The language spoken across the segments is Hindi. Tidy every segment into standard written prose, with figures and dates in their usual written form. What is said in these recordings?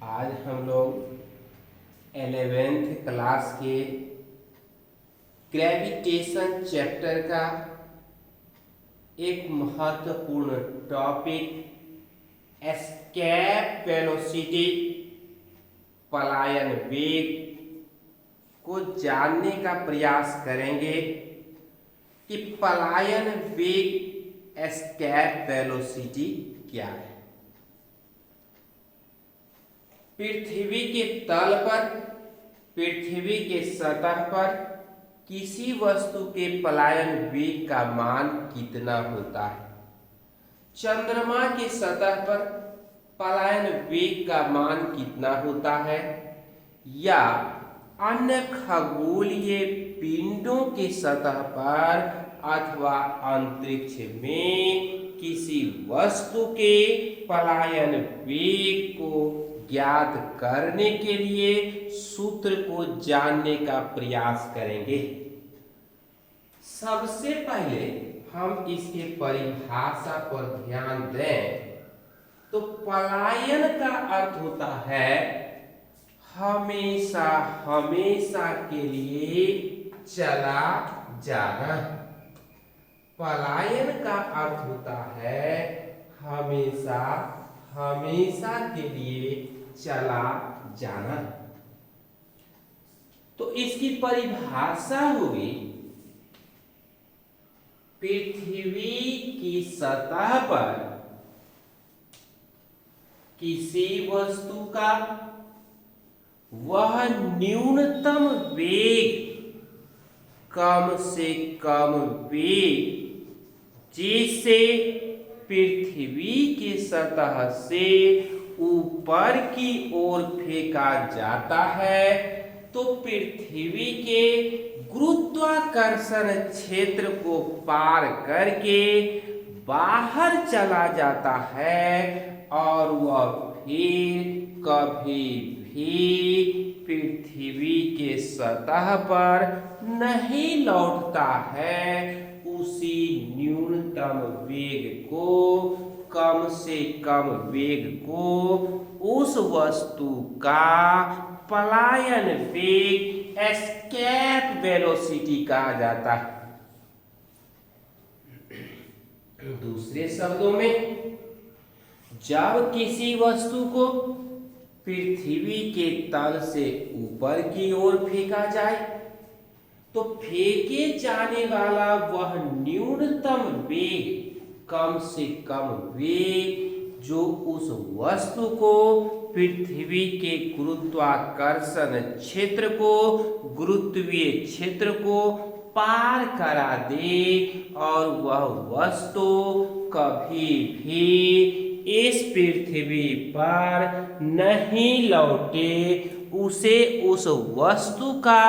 आज हम लोग 11th क्लास के ग्रेविटेशन चैप्टर का एक महत्वपूर्ण टॉपिक एस्केप वेलोसिटी पलायन वेग को जानने का प्रयास करेंगे कि पलायन वेग एस्केप वेलोसिटी क्या है। पृथ्वी के तल पर, पृथ्वी के सतह पर किसी वस्तु के पलायन वेग का मान कितना होता है? चंद्रमा की सतह पर पलायन वेग का मान कितना होता है? या अन्य खगोलीय पिंडों की सतह पर अथवा अंतरिक्ष में किसी वस्तु के पलायन वेग को ज्ञात करने के लिए सूत्र को जानने का प्रयास करेंगे। सबसे पहले हम इसके परिभाषा पर ध्यान दें तो पलायन का अर्थ होता है हमेशा हमेशा के लिए चला जाना। पलायन का अर्थ होता है हमेशा हमेशा के लिए चला जाना। तो इसकी परिभाषा हुई पृथ्वी की सतह पर किसी वस्तु का वह न्यूनतम वेग कम से कम वेग जिसे पृथ्वी की सतह से ऊपर की ओर फेंका जाता है, तो पृथ्वी के गुरुत्वाकर्षण क्षेत्र को पार करके बाहर चला जाता है और वह फिर कभी भी पृथ्वी के सतह पर नहीं लौटता है। उसी न्यूनतम वेग को, कम से कम वेग को उस वस्तु का पलायन वेग एस्केप वेलोसिटी कहा जाता है। दूसरे शब्दों में, जब किसी वस्तु को पृथ्वी के तल से ऊपर की ओर फेंका जाए तो फेंके जाने वाला वह न्यूनतम वेग, कम से कम वेग जो उस वस्तु को पृथ्वी के गुरुत्वाकर्षण क्षेत्र को, गुरुत्वीय क्षेत्र को पार करा दे और वह वस्तु कभी भी इस पृथ्वी पर नहीं लौटे, उसे उस वस्तु का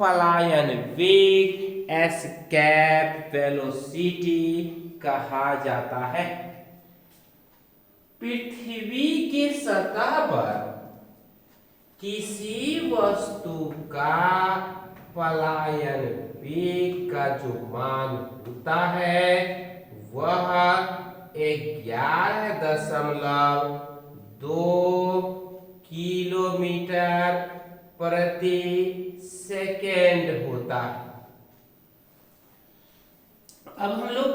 पलायन वेग एस्केप वेलोसिटी कहा जाता है। पृथ्वी के सतह पर किसी वस्तु का पलायन वेग का जो मान होता है वह 11.2 किलोमीटर प्रति सेकेंड होता है। अब हम लोग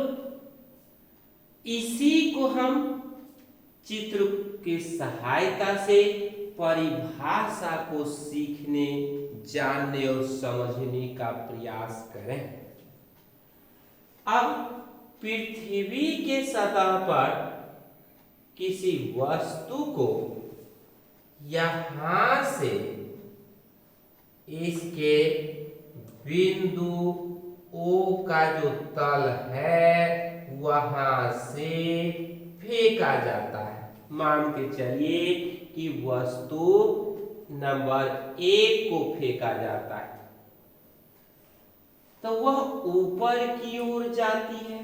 इसी को हम चित्र की सहायता से परिभाषा को सीखने, जानने और समझने का प्रयास करें। अब पृथ्वी के सतह पर किसी वस्तु को यहां से इसके बिंदु O का जो तल है वहां से फेंका जाता है। मान के चलिए कि वस्तु नंबर 1 को फेंका जाता है तो वह ऊपर की ओर जाती है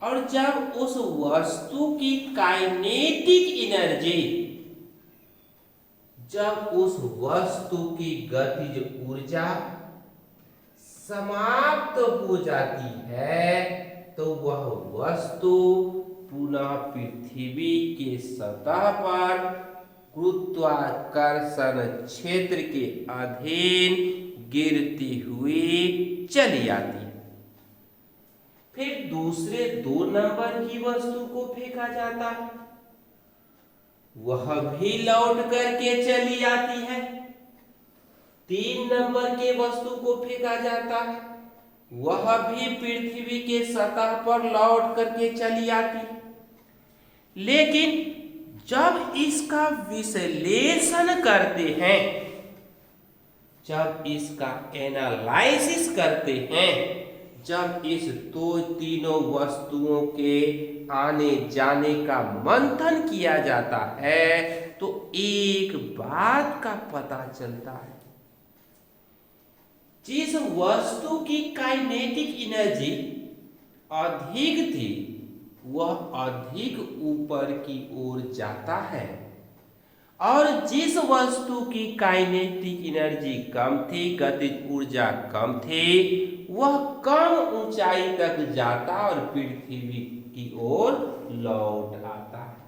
और जब उस वस्तु की काइनेटिक एनर्जी, जब उस वस्तु की गतिज ऊर्जा समाप्त हो जाती है तो वह वस्तु पुनः पृथ्वी के सतह पर गुरुत्वाकर्षण क्षेत्र के अधीन गिरती हुई चली आती है। फिर दूसरे 2 नंबर की वस्तु को फेंका जाता है, वह भी लौट करके चली आती है। 3 नंबर के वस्तु को फेंका जाता है, वह भी पृथ्वी के सतह पर लौट करके चली आती है। लेकिन जब इसका विश्लेषण करते हैं, जब इसका एनालाइसिस करते हैं, जब इस तीनों वस्तुओं के आने जाने का मंथन किया जाता है, तो एक बात का पता चलता है, जिस वस्तु की काइनेटिक एनर्जी अधिक थी वह अधिक ऊपर की ओर जाता है, और जिस वस्तु की काइनेटिक एनर्जी कम थी, गतिज ऊर्जा कम थी, वह कम ऊंचाई तक जाता और पृथ्वी की ओर लौट आता है।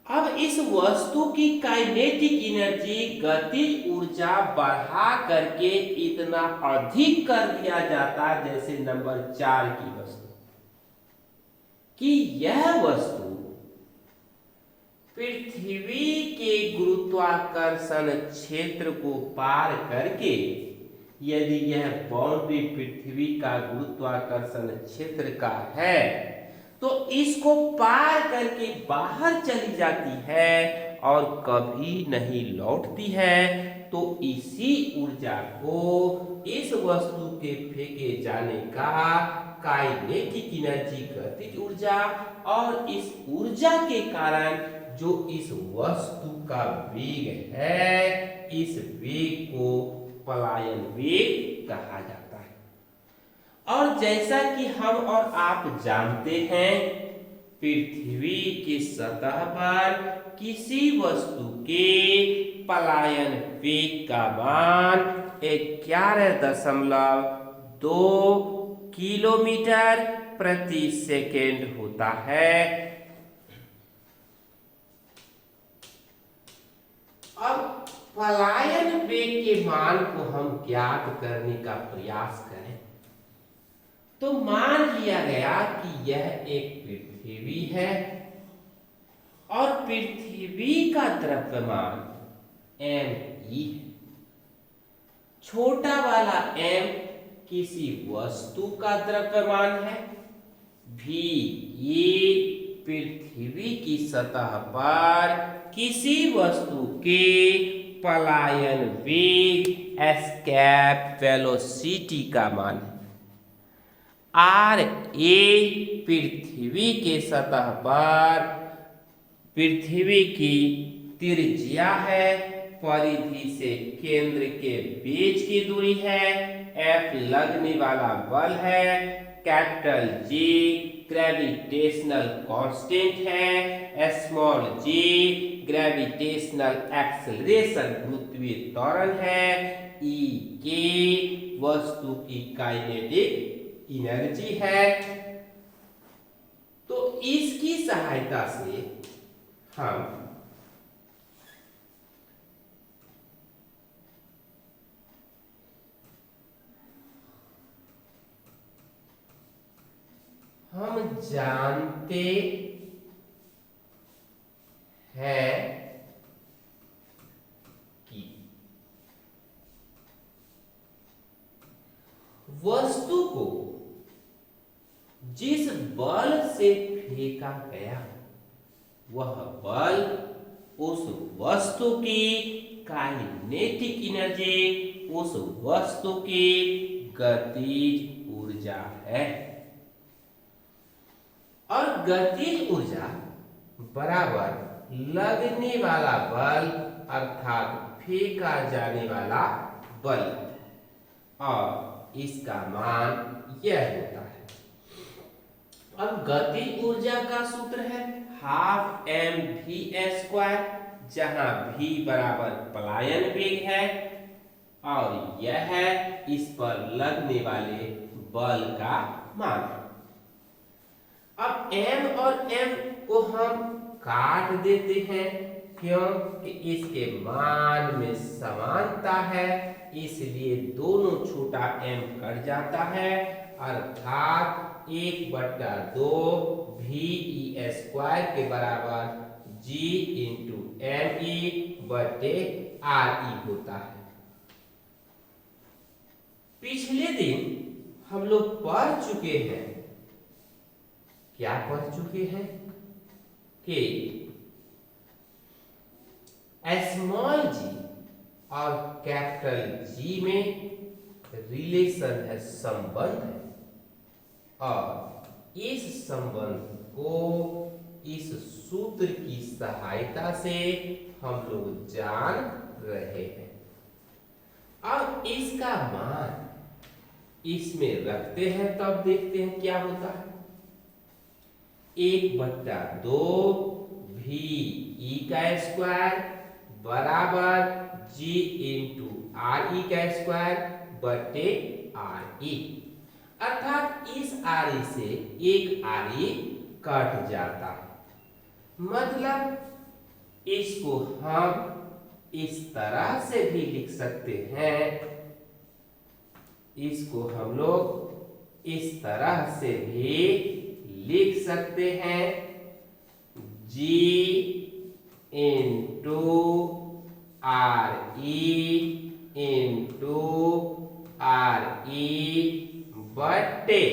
अब इस वस्तु की काइनेटिक एनर्जी, गतिज ऊर्जा बढ़ा करके इतना अधिक कर दिया जाता है, जैसे नंबर 4 की वस्तु, कि यह वस्तु पृथ्वी के गुरुत्वाकर्षण क्षेत्र को पार करके, यदि यह बाउंड्री पृथ्वी का गुरुत्वाकर्षण क्षेत्र का है, तो इसको पार करके बाहर चली जाती है और कभी नहीं लौटती है। तो इसी ऊर्जा को, इस वस्तु के फेंके जाने का काइनेटिक एनर्जी, गतिज ऊर्जा, और इस ऊर्जा के कारण जो इस वस्तु का वेग है, इस वेग को पलायन वेग कहा जाता है। और जैसा कि हम और आप जानते हैं, पृथ्वी की सतह पर किसी वस्तु के पलायन वेग का मान 11.2 किलोमीटर प्रति सेकेंड होता है। अब पलायन वेग के मान को हम ज्ञात करने का प्रयास करें, तो मान लिया गया कि यह एक पृथ्वी है और पृथ्वी का द्रव्यमान mE है। छोटा वाला m किसी वस्तु का द्रव्यमान है, v ये पृथ्वी की सतह पर किसी वस्तु के पलायन वेग, एस्केप वेलोसिटी का मान है। r ए पृथ्वी के सतह पर पृथ्वी की त्रिज्या है, परिधि से केंद्र के बीच की दूरी है, F लगने वाला बल है, कैपिटल G ग्रेविटेशनल कांस्टेंट है, स्मॉल g ग्रेविटेशनल एक्सेलरेशन गुरुत्वीय त्वरण है, E के वस्तु की काइनेटिक एनर्जी है। तो इसकी सहायता से हम जानते हैं कि वस्तु को जिस बल से फेंका गया, वह बल उस वस्तु की काइनेटिक एनर्जी, उस वस्तु की गतिज ऊर्जा है। और गतिज ऊर्जा बराबर लगने वाला बल अर्थात फेंका जाने वाला बल, और इसका मान यह होता है। अब गतिज ऊर्जा का सूत्र है हाफ mv², जहां v बराबर पलायन वेग है और यह है इस पर लगने वाले बल का मान। अब m और m को हम काट देते हैं, क्यों कि इसके मान में समानता है, इसलिए दोनों छोटा m कट जाता है, अर्थात 1/2 VE स्क्वायर के बराबर G इंटू ME बटे RE होता है। पिछले दिन हम लोग पढ़ चुके हैं, क्या पढ़ चुके हैं कि स्मॉल g और कैपिटल G में रिलेशन है, संबंध है, और इस संबंध को इस सूत्र की सहायता से हम लोग जान रहे हैं। अब इसका मान इसमें रखते हैं, तब देखते हैं क्या होता है। 1/2 VE का स्क्वायर बराबर G इंटू RE का स्क्वायर बटे RE, अर्थात इस RE से एक RE कट जाता है, मतलब इसको हम इस तरह से भी लिख सकते हैं, इसको हम लोग इस तरह से भी लिख सकते हैं, G into RE into RE बटे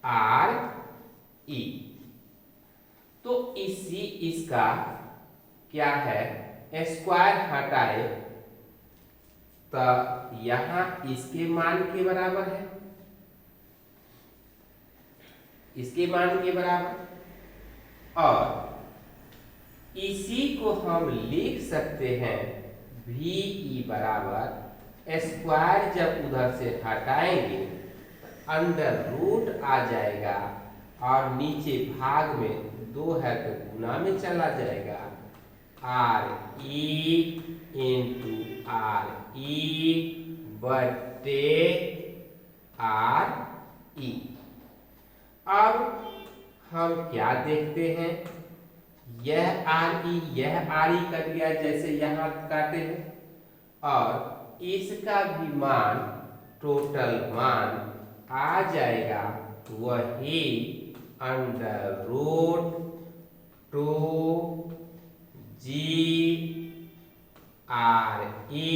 RE। तो इसका क्या है, स्क्वायर हटाए तो यहां इसके मान के बराबर है, इसके मान के बराबर, और इसी को हम लिख सकते हैं VE बराबर स्क्वायर, जब उधर से हटाएंगे अंडर रूट आ जाएगा और नीचे भाग में 2 है तो गुना में चला जाएगा, RE इंटू RE बटे RE। अब हम क्या देखते हैं, यह RE यह RE कट गया जैसे यहां काटे हैं, और इसका भी मान टोटल मान आ जाएगा वही अंडर रूट 2G RE,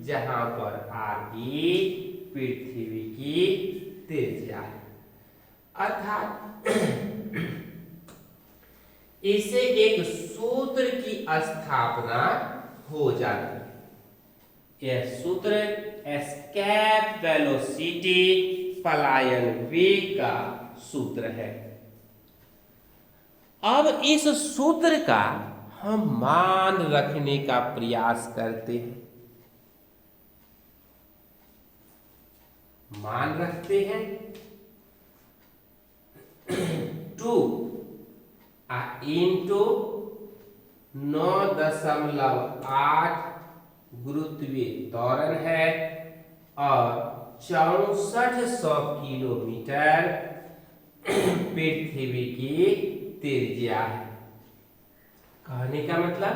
जहां पर RE पृथ्वी की त्रिज्या है, अर्थात इसे एक सूत्र की स्थापना हो जाती है। यह सूत्र एस्केप वेलोसिटी, पलायन वेग का सूत्र है। अब इस सूत्र का हम मान रखने का प्रयास करते हैं, मान रखते हैं 2 इंटू 9.8 गुरुत्वीय त्वरण है, और 6400 किलोमीटर पृथ्वी की त्रिज्या है। कहने का मतलब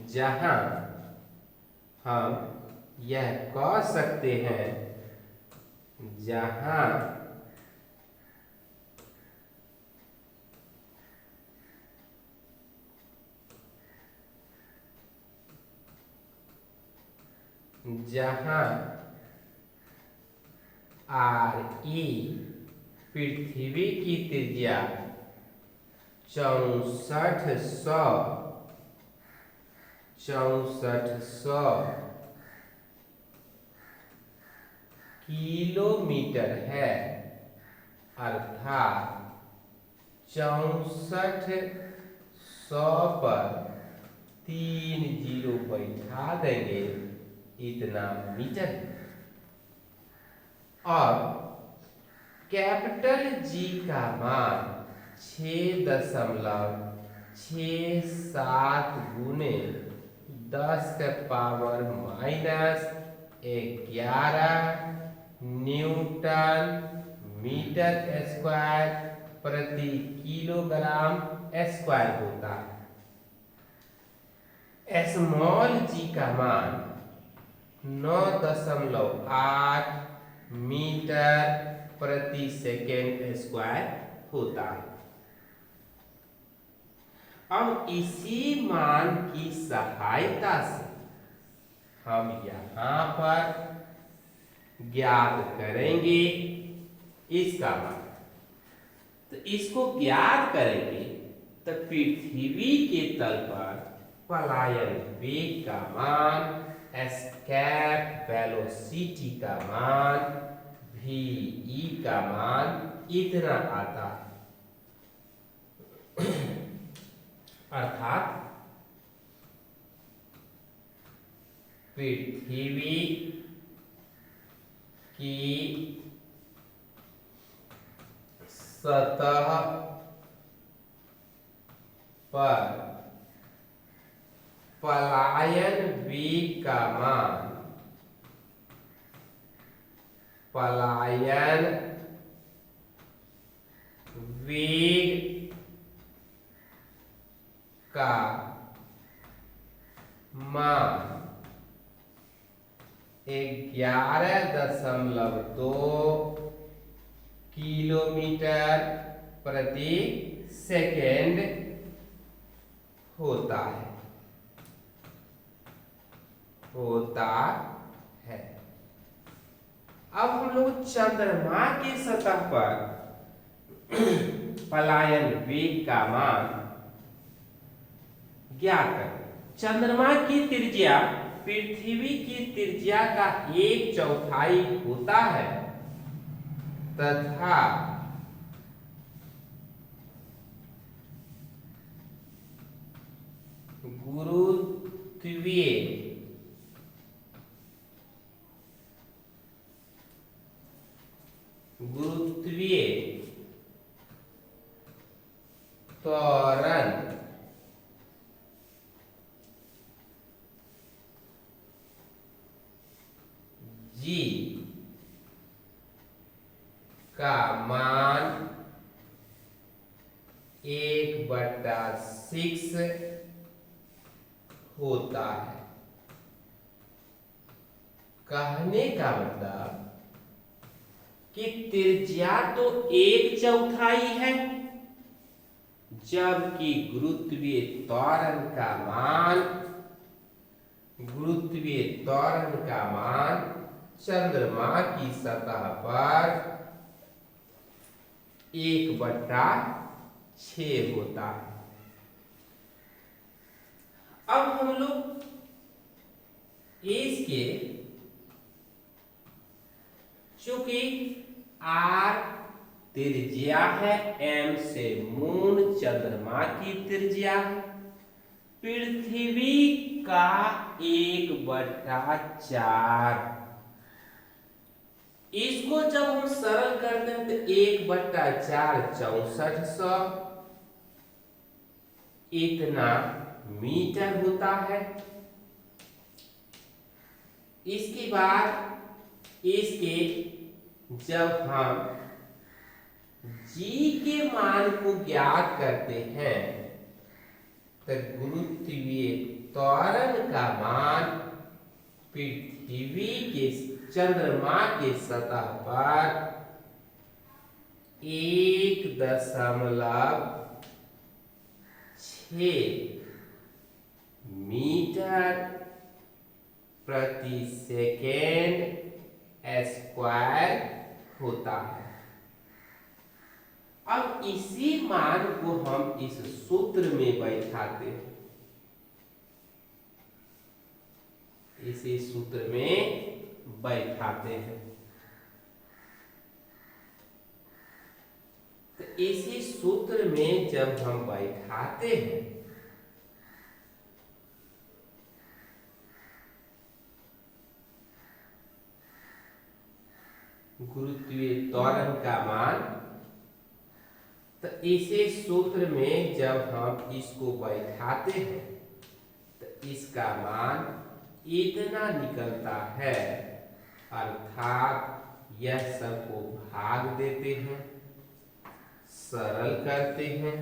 जहां हम यह कह सकते हैं, जहां RE पृथ्वी की त्रिज्या 6400 किलोमीटर है, अर्थात 6400 पर 3 जीरो बैठा देंगे, इतना मीटर। और कैपिटल G का मान 6.67 गुने 10⁻⁻11 न्यूटन मीटर स्क्वायर प्रति किलोग्राम स्क्वायर होता है। स्मॉल जी का मान 9.8 मीटर प्रति सेकेंड स्क्वायर होता है। अब इसी मान की सहायता से हम यहां पर ज्ञात करेंगे इसका मान। तो इसको ज्ञात करेंगे तो पृथ्वी के तल पर पलायन वेग का मान, एस्केप वेलोसिटी का मान, वी का मान इतना आता है। अर्थात पृथ्वी की सतह पर पलायन वेग का मान, पलायन वेग का मान 11.2 किलोमीटर प्रति सेकेंड होता है। अब हम लोग चंद्रमा की सतह पर पलायन वेग का मान ज्ञात करें। चंद्रमा की त्रिज्या पृथ्वी की त्रिज्या का 1/4 होता है तथा गुरुत्वीय त्वरण जी का मान 1/6 होता है। कहने का मतलब कि त्रिज्या तो 1/4 है, जबकि गुरुत्वीय त्वरण का मान चंद्रमा की सतह पर 1/6 होता है। अब हम लोग इसके चूंकि आर त्रिज्या है, एम से मून चंद्रमा की त्रिज्या है, पृथ्वी का 1/4, इसको जब हम सरल करते हैं तो 1/4 6400 इतना मीटर होता है। इसके बाद इसके जब हम जी के मान को ज्ञात करते हैं तो गुरुत्वीय त्वरण का मान पृथ्वी के चंद्रमा के सतह पर 1.6 मीटर प्रति सेकेंड स्क्वायर होता है। अब इसी मान को हम इस सूत्र में बैठाते हैं, इसी सूत्र में बैठाते हैं। तो इसी सूत्र में जब हम बैठाते हैं गुरुत्वीय त्वरण का मान, तो इसी सूत्र में जब हम इसको बैठाते हैं तो इसका मान इतना निकलता है। अर्थात यह सब को भाग देते हैं, सरल करते हैं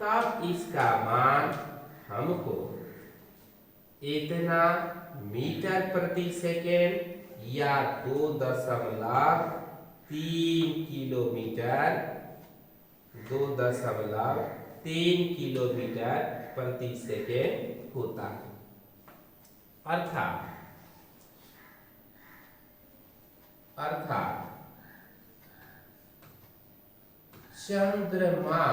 तब इसका मान हमको इतना मीटर प्रति सेकेंड या 2.3 किलोमीटर 2.3 किलोमीटर प्रति सेकेंड होता है। अर्थात चंद्रमा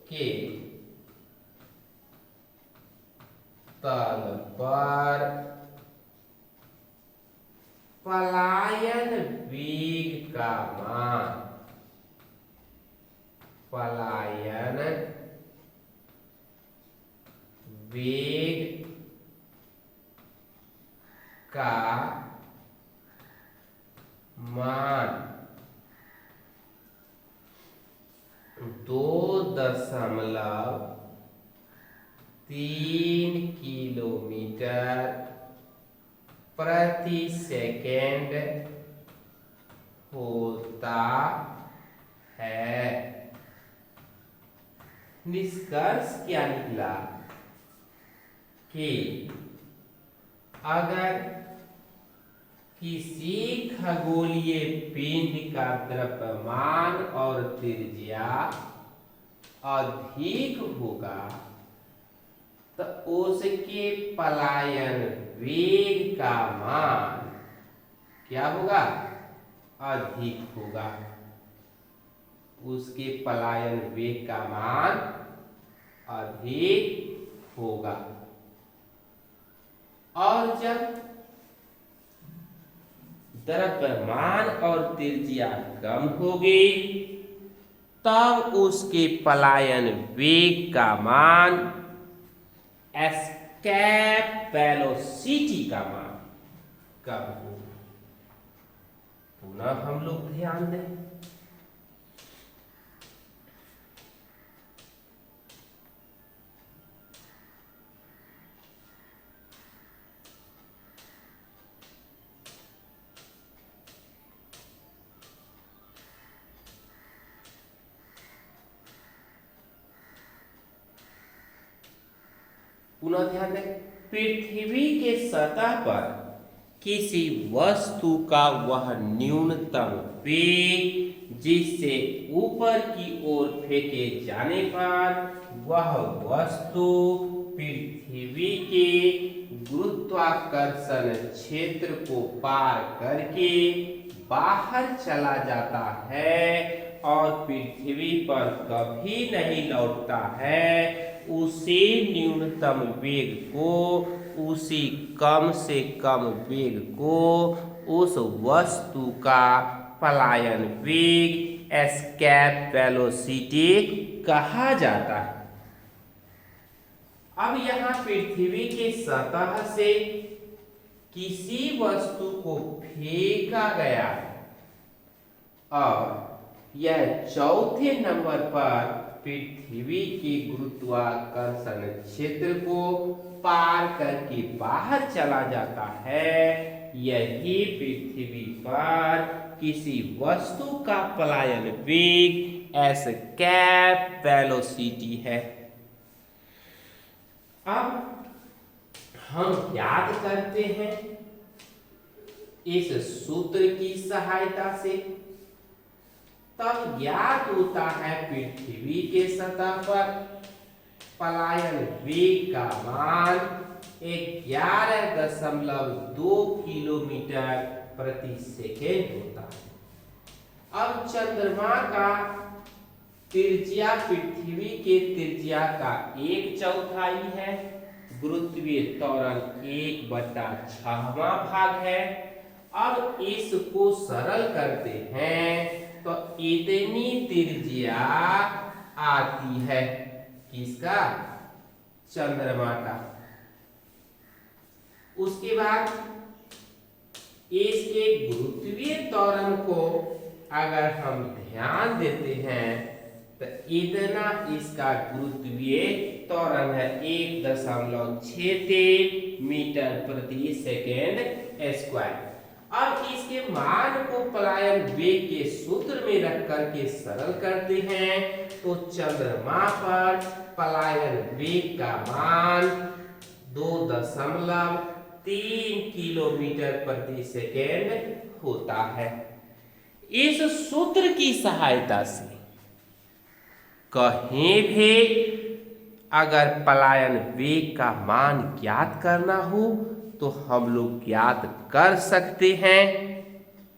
के तल पर पलायन वेग का मान का मान 2.3 किलोमीटर प्रति सेकेंड होता है। निष्कर्ष क्या निकला कि अगर किसी खगोलीय पिंड का द्रव्यमान और त्रिज्या अधिक होगा तो उसके पलायन वेग का मान क्या होगा? अधिक होगा। उसके पलायन वेग का मान अधिक होगा। और जब द्रव्यमान और त्रिज्या कम होगी तब उसके पलायन वेग का मान एस्केप वेलोसिटी का मान कम होगा। पुनः हम लोग ध्यान दें, पुनः ध्यान दें, पृथ्वी के सतह पर किसी वस्तु का वह न्यूनतम वेग जिससे ऊपर की ओर फेंके जाने पर वह वस्तु पृथ्वी के गुरुत्वाकर्षण क्षेत्र को पार करके बाहर चला जाता है और पृथ्वी पर कभी नहीं लौटता है, उसी न्यूनतम वेग को, उसी कम से कम वेग को उस वस्तु का पलायन वेग एस्केप वेलोसिटी कहा जाता है। अब यहाँ पृथ्वी के सतह से किसी वस्तु को फेंका गया और यह चौथे नंबर पर पृथ्वी के गुरुत्वाकर्षण क्षेत्र को पार करके बाहर चला जाता है। यही पृथ्वी पर किसी वस्तु का पलायन वेग एस्केप वेलोसिटी है। अब हम याद करते हैं इस सूत्र की सहायता से, तब ज्ञात होता है पृथ्वी के सतह पर पलायन वेग का मान 11.2 किलोमीटर प्रति सेकेंड होता है। अब चंद्रमा का त्रिज्या पृथ्वी के त्रिज्या का 1/4 है, गुरुत्वीय त्वरण 1/6वां भाग है। अब इसको सरल करते हैं तो इतनी त्रिज्या आती है, किसका? चंद्रमा का। उसके बाद इसके गुरुत्वीय त्वरण को अगर हम ध्यान देते हैं तो इतना इसका गुरुत्वीय त्वरण है 1.63 मीटर प्रति सेकेंड स्क्वायर। अब इसके मान को पलायन वेग के सूत्र में रख करके सरल करते हैं तो चंद्रमा पर पलायन वेग का मान 2.3 किलोमीटर प्रति सेकेंड होता है। इस सूत्र की सहायता से कहीं भी अगर पलायन वेग का मान ज्ञात करना हो तो हम लोग ज्ञात कर सकते हैं।